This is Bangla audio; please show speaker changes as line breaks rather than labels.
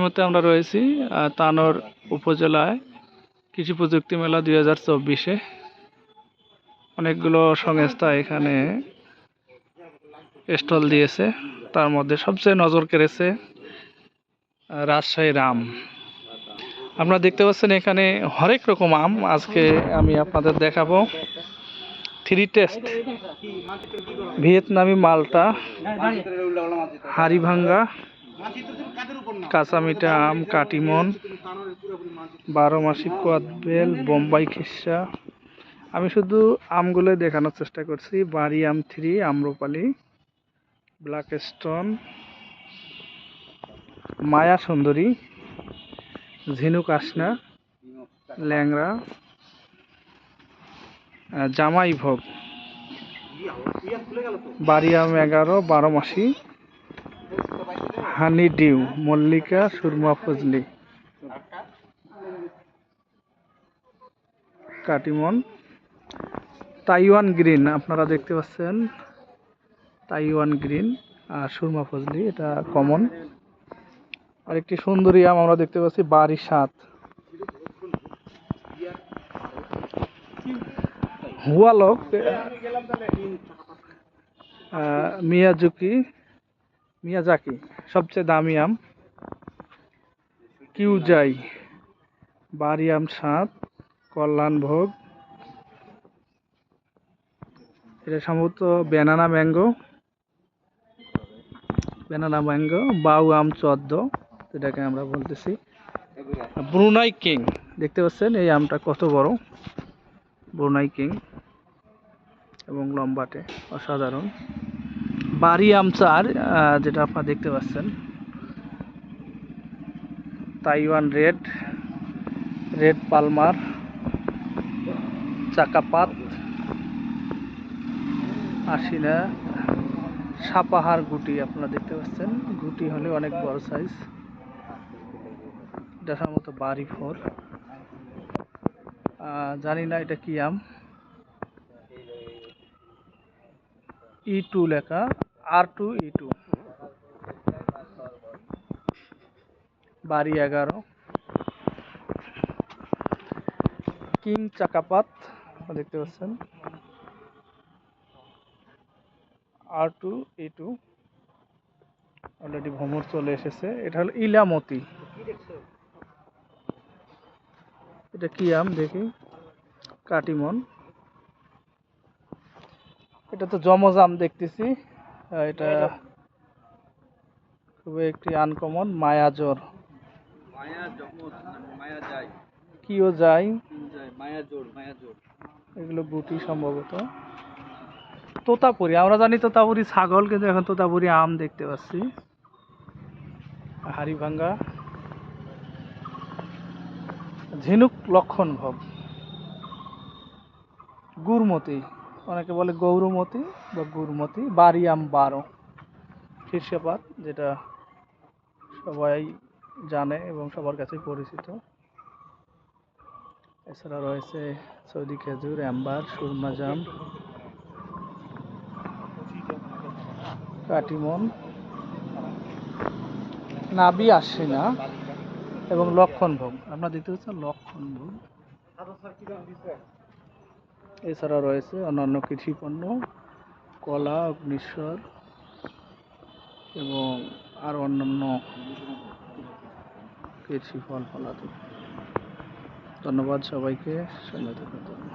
মুহূর্তে আমরা রয়েছি তানোর উপজেলায় কৃষি প্রযুক্তি মেলা 2024-এ। অনেকগুলো সংস্থা এখানে স্টল দিয়েছে, তার মধ্যে সবচেয়ে নজর কেড়েছে রাজশাহীর আম। আপনারা দেখতে পাচ্ছেন এখানে হরেক রকম আম আজকে আমি আপনাদের দেখাবো। 3 টেস্ট, ভিয়েতনামি মালটা, হাড়িভাঙ্গা, কাঁচামিঠা আম, কাটিমন, 12 মাসি কোয়াদবেল, বোম্বাই খিসা। আমি শুধু আমগুলো দেখানোর চেষ্টা করছি। বাড়ি আম 3, আম্রপালি, ব্ল্যাক স্টোন, মায়া সুন্দরী, ঝিনুক আসনা, ল্যাংড়া, জামাই ভোগ, বাড়ি আম 11, 12 মাসি, হানি ডিউ, মল্লিকা, সুরমা ফজলি, কাটিমন, তাইওয়ান গ্রিন আপনারা দেখতে পাচ্ছেন, তাইওয়ান গ্রিন আর সুরমা ফজলি এটা কমন। আরেকটি সুন্দরী আম আমরা দেখতে পাচ্ছি, বাড়ি 7, হুয়ালক, মিয়াজাকি সবচেয়ে দামি আম, কিউজাই, বাড়ি আম 7, কল্যাণ ভোগ, এটা সম্ভবত ব্যানানা ম্যাঙ্গো, বাউ আম 14 এটাকে আমরা বলতেছি। ব্রুনাই কিং দেখতে পাচ্ছেন এই আমটা কত বড়, ব্রুনাই কিং এবং লম্বাটে অসাধারণ। বাড়ি আম 4 যেটা আপনারা দেখতে পাচ্ছেন, Taiwan red Palmer, চাকাপাত, Ashina, Sapahar গুটি আপনারা দেখতে পাচ্ছেন, গুটি হলে অনেক বড় সাইজ। এটা সম্ভবত বাড়ি 4, জানি না এটা কি আম। E2 লেখা, R2 E2, বাড়ি 11, কিং চাকাপাত দেখতে পাচ্ছেন, R2 E2 অলরেডি ভ্রমর চলে এসেছে। এটা হলো ইলামতি, এটা কি আম দেখি, কাটিমন, এটা তো জমজ আম দেখতেছি, এটা খুবই একটি আনকমন, মায়াজোর, কিও যায়, এগুলো গুটি সম্ভবত। তোতাপুরি, আমরা জানি তোতাপুরি ছাগল, কিন্তু এখন তোতাপুরি আম দেখতে পাচ্ছি। হাড়িভাঙ্গা, ঝিনুক লক্ষণ ভোগ, গুড়মতি, অনেকে বলে গৌরমতি বা গুড়মতি, বাড়ি আম 12, শীর্ষপাত যেটা সবাই জানে এবং সবার কাছে পরিচিত। এছাড়া রয়েছে সৌদি খেজুর, অ্যাম্বার, সুরমা জাম, কাটিমন, নাবি আশিনা এবং লক্ষণ ভোগ আপনারা দেখতে পাচ্ছেন, লক্ষণ ভোগ। এছাড়া রয়েছে অন্যান্য কৃষি পণ্য, কলা, অগ্নিশ্বর এবং আর অন্যান্য কৃষি ফল ফলাদি। ধন্যবাদ সবাইকে সঙ্গে থাকার জন্য।